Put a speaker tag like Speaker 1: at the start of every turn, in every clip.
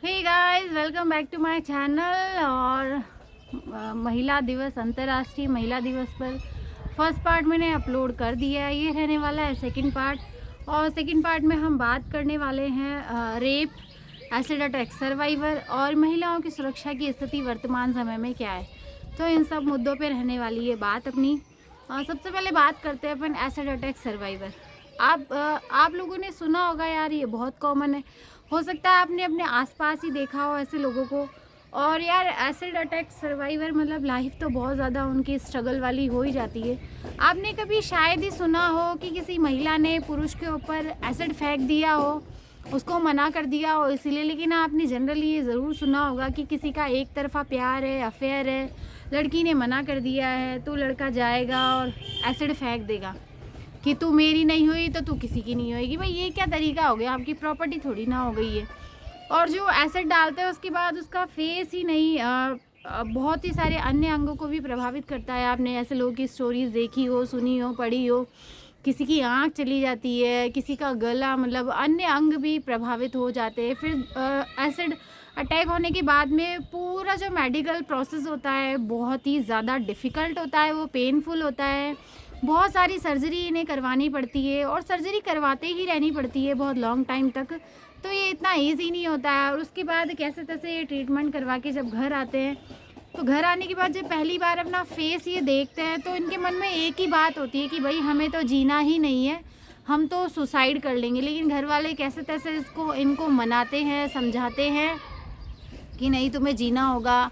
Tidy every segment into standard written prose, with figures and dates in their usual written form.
Speaker 1: Hey guys, welcome back to my channel. और महिला दिवस, अंतर्राष्ट्रीय महिला दिवस पर फर्स्ट पार्ट मैंने अपलोड कर दिया है। ये रहने वाला है सेकंड पार्ट। और सेकंड पार्ट में हम बात करने वाले हैं रेप, एसिड अटैक सर्वाइवर और महिलाओं की सुरक्षा की स्थिति वर्तमान समय में क्या है। तो इन सब मुद्दों पे रहने वाली ये बात अपनी। सबसे पहले बात करते हैं अपन एसिड अटैक सर्वाइवर। आप लोगों ने सुना होगा यार, ये बहुत कॉमन है। हो सकता है आपने अपने आसपास ही देखा हो ऐसे लोगों को। और यार, एसिड अटैक सर्वाइवर मतलब लाइफ तो बहुत ज़्यादा उनकी स्ट्रगल वाली हो ही जाती है। आपने कभी शायद ही सुना हो कि किसी महिला ने पुरुष के ऊपर एसिड फेंक दिया हो, उसको मना कर दिया हो इसीलिए। लेकिन आपने जनरली ये ज़रूर सुना होगा कि किसी का एक तरफा प्यार है, अफेयर है, लड़की ने मना कर दिया है तो लड़का जाएगा और एसिड फेंक देगा कि तू मेरी नहीं हुई तो तू किसी की नहीं होएगी। भाई, ये क्या तरीका हो गया? आपकी प्रॉपर्टी थोड़ी ना हो गई है। और जो एसिड डालते हैं उसके बाद उसका फेस ही नहीं, बहुत ही सारे अन्य अंगों को भी प्रभावित करता है। आपने ऐसे लोगों की स्टोरीज देखी हो, सुनी हो, पढ़ी हो। किसी की आँख चली जाती है, किसी का गला, मतलब अन्य अंग भी प्रभावित हो जाते हैं। फिर एसिड अटैक होने के बाद में पूरा जो मेडिकल प्रोसेस होता है बहुत ही ज़्यादा डिफ़िकल्ट होता है, वो पेनफुल होता है। बहुत सारी सर्जरी इन्हें करवानी पड़ती है और सर्जरी करवाते ही रहनी पड़ती है बहुत लॉन्ग टाइम तक। तो ये इतना ईज़ी नहीं होता है। और उसके बाद कैसे तैसे ये ट्रीटमेंट करवा के जब घर आते हैं, तो घर आने के बाद जब पहली बार अपना फेस ये देखते हैं तो इनके मन में एक ही बात होती है कि भाई हमें तो जीना ही नहीं है, हम तो सुसाइड कर लेंगे। लेकिन घर वाले कैसे तैसे इनको मनाते हैं, समझाते हैं कि नहीं, तुम्हें जीना होगा।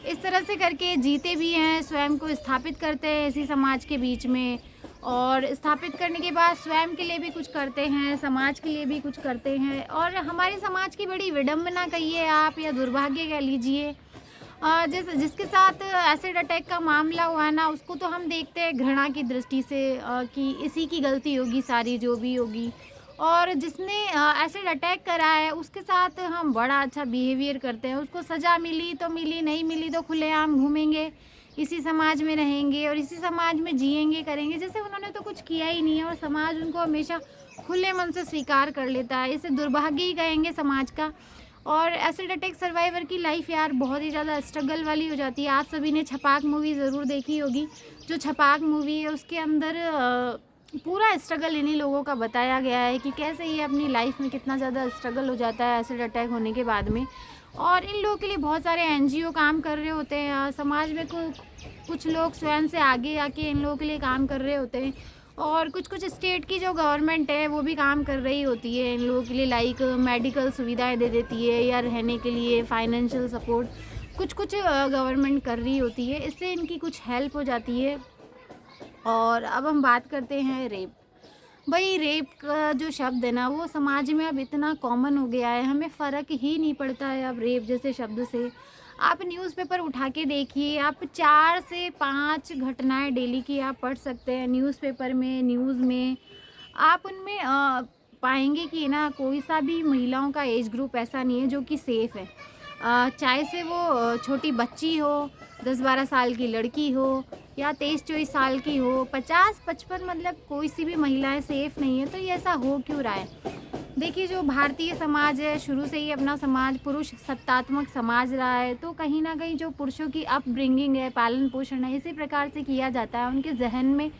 Speaker 1: इस तरह से करके जीते भी हैं, स्वयं को स्थापित करते हैं इसी समाज के बीच में। और स्थापित करने के बाद स्वयं के लिए भी कुछ करते हैं, समाज के लिए भी कुछ करते हैं। और हमारे समाज की बड़ी विडंबना कहिए आप या दुर्भाग्य कह लीजिए, जिसके साथ एसिड अटैक का मामला हुआ है ना, उसको तो हम देखते हैं घृणा की दृष्टि से, कि इसी की गलती होगी सारी जो भी होगी। और जिसने एसिड अटैक करा है उसके साथ हम बड़ा अच्छा बिहेवियर करते हैं। उसको सज़ा मिली तो मिली, नहीं मिली तो खुलेआम घूमेंगे, इसी समाज में रहेंगे और इसी समाज में जिएंगे, करेंगे जैसे उन्होंने तो कुछ किया ही नहीं है। और समाज उनको हमेशा खुले मन से स्वीकार कर लेता है। इसे दुर्भाग्य ही कहेंगे समाज का। और एसिड अटैक सर्वाइवर की लाइफ यार बहुत ही ज़्यादा स्ट्रगल वाली हो जाती है। आप सभी ने छपाक मूवी ज़रूर देखी होगी। जो छपाक मूवी है उसके अंदर पूरा स्ट्रगल इन्हीं लोगों का बताया गया है कि कैसे ये अपनी लाइफ में कितना ज़्यादा स्ट्रगल हो जाता है एसिड अटैक होने के बाद में। और इन लोगों के लिए बहुत सारे एनजीओ काम कर रहे होते हैं। समाज में कुछ लोग स्वयं से आगे आके इन लोगों के लिए काम कर रहे होते हैं। और कुछ कुछ स्टेट की जो गवर्नमेंट है वो भी काम कर रही होती है इन लोगों के लिए, लाइक मेडिकल सुविधाएं दे देती है या रहने के लिए फाइनेंशियल सपोर्ट कुछ कुछ गवर्नमेंट कर रही होती है। इससे इनकी कुछ हेल्प हो जाती है। और अब हम बात करते हैं रेप। भाई, रेप का जो शब्द है ना, वो समाज में अब इतना कॉमन हो गया है, हमें फ़र्क ही नहीं पड़ता है अब रेप जैसे शब्द से। आप न्यूज़पेपर उठा के देखिए, आप 4 से 5 घटनाएं डेली की आप पढ़ सकते हैं न्यूज़पेपर में, न्यूज़ में। आप उनमें पाएंगे कि ना कोई सा भी महिलाओं का एज ग्रुप ऐसा नहीं है जो कि सेफ़ है। चाहे से वो छोटी बच्ची हो, 10-12 साल की लड़की हो, या 23-24 साल की हो, 50-55, मतलब कोई सी भी महिलाएं सेफ़ नहीं है। तो ये ऐसा हो क्यों रहा है? देखिए, जो भारतीय समाज है शुरू से ही अपना समाज पुरुष सत्तात्मक समाज रहा है। तो कहीं ना कहीं जो पुरुषों की अपब्रिंगिंग है, पालन पोषण है, इसी प्रकार से किया जाता है। उनके जहन में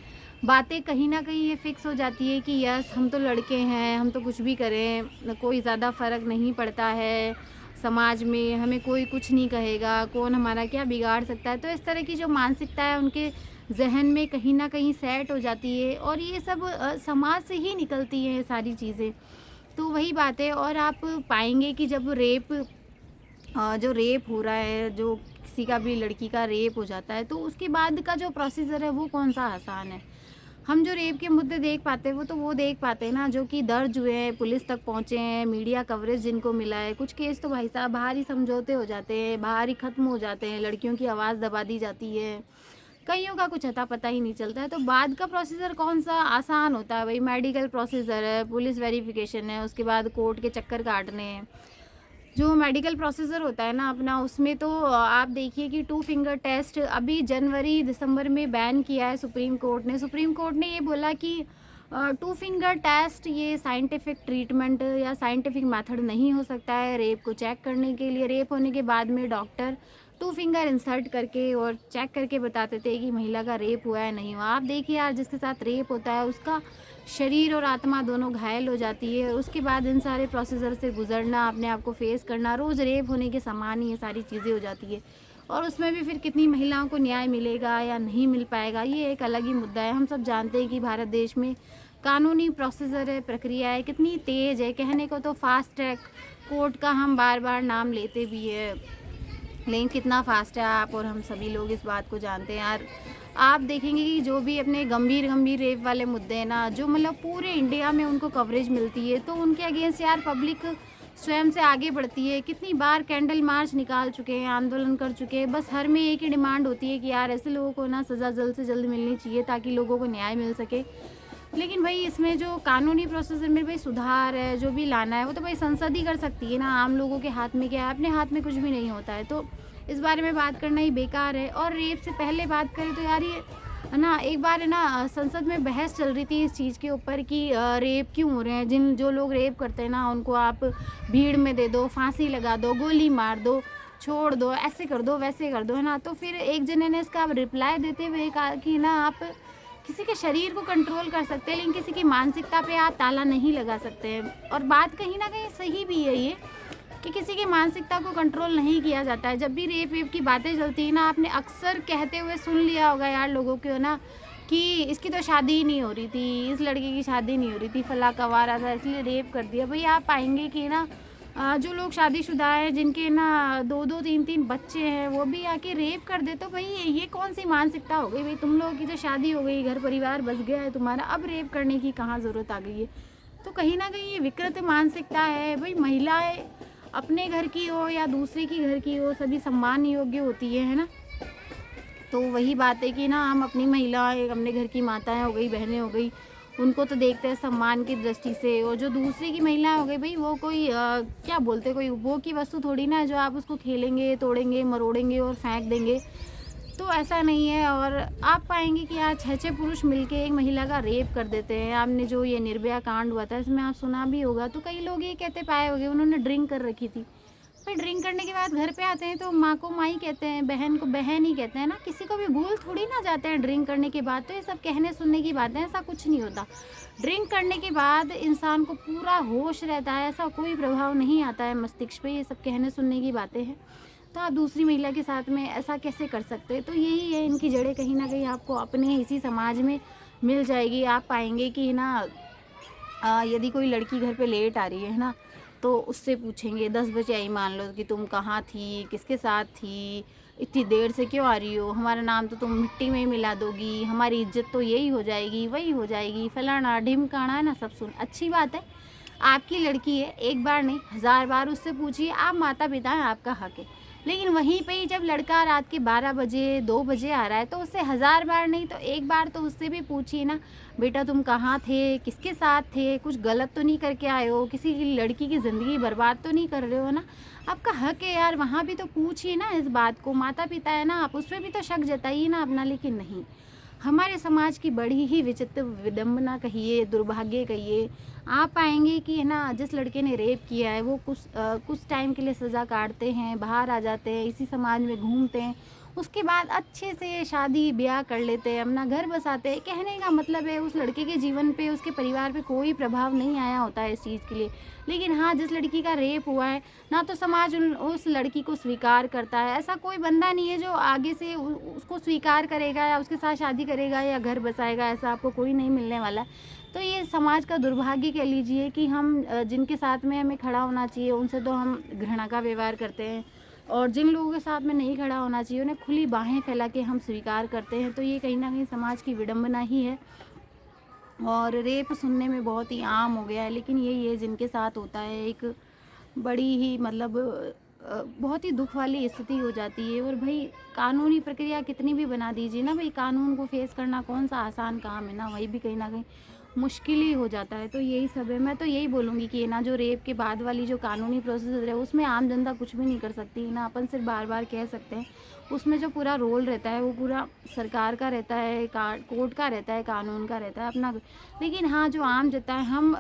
Speaker 1: बातें कहीं ना कहीं ये फिक्स हो जाती है कि यस, हम तो लड़के हैं, हम तो कुछ भी करें, कोई ज़्यादा फ़र्क नहीं पड़ता है समाज में, हमें कोई कुछ नहीं कहेगा, कौन हमारा क्या बिगाड़ सकता है। तो इस तरह की जो मानसिकता है उनके जहन में कहीं ना कहीं सेट हो जाती है। और ये सब समाज से ही निकलती हैं ये सारी चीज़ें। तो वही बात है। और आप पाएंगे कि जब जो रेप हो रहा है, जो किसी का भी लड़की का रेप हो जाता है, तो उसके बाद का जो प्रोसीजर है वो कौन सा आसान है। हम जो रेप के मुद्दे देख पाते हैं वो देख पाते हैं ना, जो कि दर्ज हुए हैं, पुलिस तक पहुंचे हैं, मीडिया कवरेज जिनको मिला है। कुछ केस तो भाई साहब बाहर ही समझौते हो जाते हैं, बाहर ही ख़त्म हो जाते हैं, लड़कियों की आवाज़ दबा दी जाती है, कईयों का कुछ अता पता ही नहीं चलता है। तो बाद का प्रोसीजर कौन सा आसान होता है? भाई, मेडिकल प्रोसीजर है, पुलिस वेरिफिकेशन है, उसके बाद कोर्ट के चक्कर काटने हैं। जो मेडिकल प्रोसीजर होता है ना अपना, उसमें तो आप देखिए कि 2 फिंगर टेस्ट अभी जनवरी दिसंबर में बैन किया है सुप्रीम कोर्ट ने। सुप्रीम कोर्ट ने ये बोला कि टू फिंगर टेस्ट ये साइंटिफिक ट्रीटमेंट या साइंटिफिक मेथड नहीं हो सकता है रेप को चेक करने के लिए। रेप होने के बाद में डॉक्टर टू फिंगर इंसर्ट करके और चेक करके बताते थे कि महिला का रेप हुआ है नहीं हुआ। आप देखिए यार, जिसके साथ रेप होता है उसका शरीर और आत्मा दोनों घायल हो जाती है। उसके बाद इन सारे प्रोसीजर से गुजरना, अपने आप को फेस करना, रोज़ रेप होने के समान ही ये सारी चीज़ें हो जाती है। और उसमें भी फिर कितनी महिलाओं को न्याय मिलेगा या नहीं मिल पाएगा, ये एक अलग ही मुद्दा है। हम सब जानते हैं कि भारत देश में कानूनी प्रोसीजर है, प्रक्रिया है, कितनी तेज़ है। कहने को तो फास्ट ट्रैक कोर्ट का हम बार बार नाम लेते भी है, लेकिन कितना फास्ट है आप और हम सभी लोग इस बात को जानते हैं यार। आप देखेंगे कि जो भी अपने गंभीर गंभीर रेप वाले मुद्दे हैं ना, जो मतलब पूरे इंडिया में उनको कवरेज मिलती है, तो उनके अगेंस्ट यार पब्लिक स्वयं से आगे बढ़ती है। कितनी बार कैंडल मार्च निकाल चुके हैं, आंदोलन कर चुके हैं। बस हर में एक ही डिमांड होती है कि यार ऐसे लोगों को ना सज़ा जल्द से जल्द मिलनी चाहिए ताकि लोगों को न्याय मिल सके। लेकिन भाई इसमें जो कानूनी प्रोसेसर में भाई सुधार है, जो भी लाना है वो तो भाई संसद ही कर सकती है ना। आम लोगों के हाथ में क्या है, अपने हाथ में कुछ भी नहीं होता है। तो इस बारे में बात करना ही बेकार है। और रेप से पहले बात करें तो यार ये है ना, एक बार है ना संसद में बहस चल रही थी इस चीज़ के ऊपर कि रेप क्यों हो रहे हैं। जो लोग रेप करते हैं ना उनको आप भीड़ में दे दो, फांसी लगा दो, गोली मार दो, छोड़ दो, ऐसे कर दो, वैसे कर दो, है ना। तो फिर एक जने ने इसका रिप्लाई देते हुए कहा कि ना आप किसी के शरीर को कंट्रोल कर सकते हैं लेकिन किसी की मानसिकता पे आप ताला नहीं लगा सकते हैं। और बात कहीं ना कहीं सही भी है ये, कि किसी की मानसिकता को कंट्रोल नहीं किया जाता है। जब भी रेप वेप की बातें चलती है ना, आपने अक्सर कहते हुए सुन लिया होगा यार लोगों को ना कि इसकी तो शादी ही नहीं हो रही थी, इस लड़के की शादी नहीं हो रही थी, फला कवारा था इसलिए रेप कर दिया। भाई आप पाएंगे कि ना जो लोग शादीशुदा हैं, जिनके ना 2-2 3-3 बच्चे हैं, वो भी आके रेप कर दे। तो भाई ये कौन सी मानसिकता हो गई। भाई तुम लोगों की तो शादी हो गई, घर परिवार बस गया है तुम्हारा, अब रेप करने की कहाँ ज़रूरत आ गई है। तो कहीं ना कहीं ये विकृत मानसिकता है। भाई महिलाएं अपने घर की हो या दूसरे की घर की हो, सभी सम्मान योग्य होती है ना। तो वही बात है कि ना हम अपनी महिलाएं, अपने घर की माताएं हो गई, बहनें हो गई, उनको तो देखते हैं सम्मान की दृष्टि से। और जो दूसरे की महिला हो गई, भाई वो कोई क्या बोलते, कोई वो की वस्तु थोड़ी ना है जो आप उसको खेलेंगे, तोड़ेंगे, मरोड़ेंगे और फेंक देंगे। तो ऐसा नहीं है। और आप पाएंगे कि आज 6-6 पुरुष मिलके एक महिला का रेप कर देते हैं। आपने जो ये निर्भया कांड हुआ था इसमें आप सुना भी होगा, तो कई लोग ये कहते पाए होंगे उन्होंने ड्रिंक कर रखी थी। फिर ड्रिंक करने के बाद घर पे आते हैं तो माँ को माँ ही कहते हैं, बहन को बहन ही कहते हैं ना। किसी को भी भूल थोड़ी ना जाते हैं ड्रिंक करने के बाद। तो ये सब कहने सुनने की बातें, ऐसा कुछ नहीं होता। ड्रिंक करने के बाद इंसान को पूरा होश रहता है, ऐसा कोई प्रभाव नहीं आता है मस्तिष्क पे। ये सब कहने सुनने की बातें हैं। तो आप दूसरी महिला के साथ में ऐसा कैसे कर सकते हैं। तो यही है, इनकी जड़ें कहीं ना कहीं आपको अपने इसी समाज में मिल जाएगी। आप पाएंगे कि ना यदि कोई लड़की घर पे लेट आ रही है ना, तो उससे पूछेंगे 10 बजे आई, मान लो कि तुम कहाँ थी, किसके साथ थी, इतनी देर से क्यों आ रही हो, हमारा नाम तो तुम मिट्टी में ही मिला दोगी, हमारी इज्जत तो यही हो जाएगी, वही हो जाएगी, फलाना ढिमकाना, है ना। सब सुन, अच्छी बात है, आपकी लड़की है, एक बार नहीं 1000 बार उससे पूछिए। आप माता पिता हैं, आपका हक है। लेकिन वहीं पे ही जब लड़का रात के 12 बजे 2 बजे आ रहा है, तो उससे 1000 बार नहीं तो एक बार तो उससे भी पूछिए ना, बेटा तुम कहाँ थे, किसके साथ थे, कुछ गलत तो नहीं करके आए हो, किसी की लड़की की ज़िंदगी बर्बाद तो नहीं कर रहे हो ना। आपका हक है यार, वहाँ भी तो पूछिए ना इस बात को। माता पिता है ना आप, उस पर भी तो शक जताइए ना अपना। लेकिन नहीं, हमारे समाज की बड़ी ही विचित्र विडम्बना कहिए, दुर्भाग्य कहिए। आप पाएंगे कि है ना, जिस लड़के ने रेप किया है वो कुछ टाइम के लिए सज़ा काटते हैं, बाहर आ जाते हैं, इसी समाज में घूमते हैं, उसके बाद अच्छे से शादी ब्याह कर लेते हैं, अपना घर बसाते हैं। कहने का मतलब है उस लड़के के जीवन पे, उसके परिवार पे कोई प्रभाव नहीं आया होता है इस चीज़ के लिए। लेकिन हाँ, जिस लड़की का रेप हुआ है ना, तो समाज उस लड़की को स्वीकार करता है। ऐसा कोई बंदा नहीं है जो आगे से उसको स्वीकार करेगा या उसके साथ शादी करेगा या घर बसाएगा, ऐसा आपको कोई नहीं मिलने वाला। तो ये समाज का दुर्भाग्य कह लीजिए कि हम जिनके साथ में हमें खड़ा होना चाहिए उनसे तो हम घृणा का व्यवहार करते हैं, और जिन लोगों के साथ में नहीं खड़ा होना चाहिए उन्हें खुली बाहें फैला के हम स्वीकार करते हैं। तो ये कहीं ना कहीं समाज की विडंबना ही है। और रेप सुनने में बहुत ही आम हो गया है, लेकिन यही है जिनके साथ होता है, एक बड़ी ही मतलब बहुत ही दुख वाली स्थिति हो जाती है। और भाई कानूनी प्रक्रिया कितनी भी बना दीजिए ना, भाई कानून को फेस करना कौन सा आसान काम है ना, वही भी कहीं ना कहीं मुश्किल ही हो जाता है। तो यही सब है। मैं तो यही बोलूँगी कि ना जो रेप के बाद वाली जो कानूनी प्रोसेस है उसमें आम जनता कुछ भी नहीं कर सकती ना, अपन सिर्फ बार बार कह सकते हैं। उसमें जो पूरा रोल रहता है वो पूरा सरकार का रहता है, कोर्ट का रहता है, कानून का रहता है अपना। लेकिन हाँ, जो आम जनता है, हम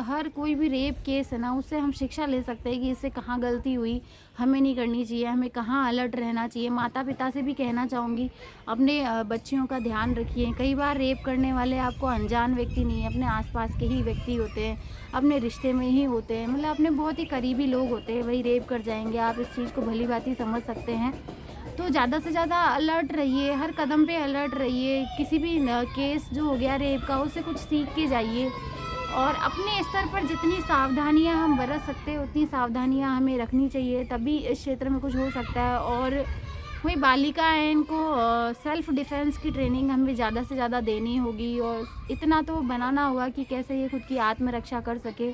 Speaker 1: हर कोई भी रेप केस है ना, उससे हम शिक्षा ले सकते हैं कि इससे कहाँ गलती हुई, हमें नहीं करनी चाहिए, हमें कहाँ अलर्ट रहना चाहिए। माता पिता से भी कहना चाहूँगी, अपने बच्चियों का ध्यान रखिए। कई बार रेप करने वाले आपको अनजान व्यक्ति नहीं है, अपने आसपास के ही व्यक्ति होते हैं, अपने रिश्ते में ही होते हैं, मतलब अपने बहुत ही करीबी लोग होते हैं, वही रेप कर जाएंगे। आप इस चीज़ को भली भांति समझ सकते हैं। तो ज़्यादा से ज़्यादा अलर्ट रहिए, हर कदम पे अलर्ट रहिए। किसी भी केस जो हो गया रेप का, उससे कुछ सीख के जाइए। और अपने स्तर पर जितनी सावधानियां हम बरत सकते हैं उतनी सावधानियां हमें रखनी चाहिए, तभी इस क्षेत्र में कुछ हो सकता है। और वही बालिका है, इनको सेल्फ डिफेंस की ट्रेनिंग हमें ज़्यादा से ज़्यादा देनी होगी, और इतना तो बनाना होगा कि कैसे ये खुद की आत्मरक्षा कर सके।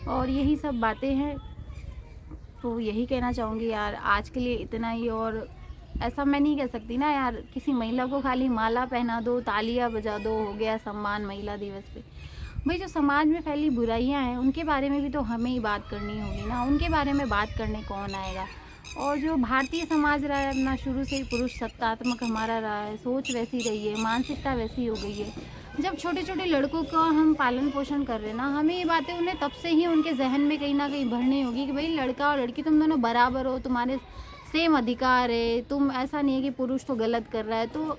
Speaker 1: और यही सब बातें हैं। तो यही कहना चाहूँगी यार, आज के लिए इतना ही। और ऐसा मैं नहीं कह सकती ना यार, किसी महिला को खाली माला पहना दो, तालियां बजा दो, हो गया सम्मान महिला दिवस पे। भाई, जो समाज में फैली बुराइयां हैं उनके बारे में भी तो हमें ही बात करनी होगी ना, उनके बारे में बात करने कौन आएगा। और जो भारतीय समाज रहा है अपना, शुरू से ही पुरुष सत्तात्मक हमारा रहा है, सोच वैसी रही है, मानसिकता वैसी हो गई है। जब छोटे छोटे लड़कों का हम पालन पोषण कर रहे हैं ना, हमें ये बातें उन्हें तब से ही उनके जहन में कहीं ना कहीं भरनी होगी कि भाई, लड़का और लड़की तुम दोनों बराबर हो, तुम्हारे सेम अधिकार है। तुम, ऐसा नहीं है कि पुरुष तो गलत कर रहा है। तो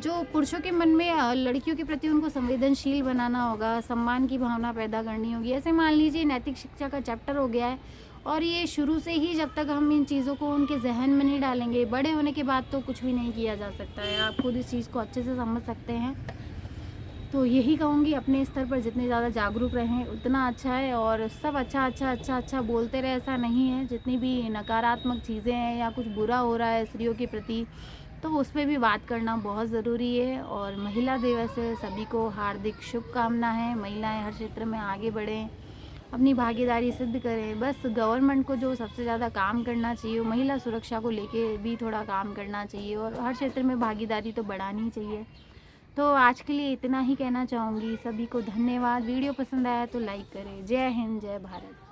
Speaker 1: जो पुरुषों के मन में लड़कियों के प्रति उनको संवेदनशील बनाना होगा, सम्मान की भावना पैदा करनी होगी। ऐसे मान लीजिए नैतिक शिक्षा का चैप्टर हो गया है, और ये शुरू से ही जब तक हम इन चीज़ों को उनके जहन में नहीं डालेंगे, बड़े होने के बाद तो कुछ भी नहीं किया जा सकता है। आप खुद इस चीज़ को अच्छे से समझ सकते हैं। तो यही कहूँगी, अपने स्तर पर जितने ज़्यादा जागरूक रहें उतना अच्छा है। और सब अच्छा अच्छा अच्छा अच्छा बोलते रहे, ऐसा नहीं है। जितनी भी नकारात्मक चीज़ें हैं या कुछ बुरा हो रहा है स्त्रियों के प्रति, तो उस पर भी बात करना बहुत ज़रूरी है। और महिला दिवस है, सभी को हार्दिक शुभकामना है। महिलाएं हर क्षेत्र में आगे बढ़ें, अपनी भागीदारी सिद्ध करें। बस गवर्नमेंट को जो सबसे ज़्यादा काम करना चाहिए, महिला सुरक्षा को लेके भी थोड़ा काम करना चाहिए, और हर क्षेत्र में भागीदारी तो बढ़ानी चाहिए। तो आज के लिए इतना ही कहना चाहूँगी। सभी को धन्यवाद। वीडियो पसंद आया तो लाइक करें। जय हिंद, जय भारत।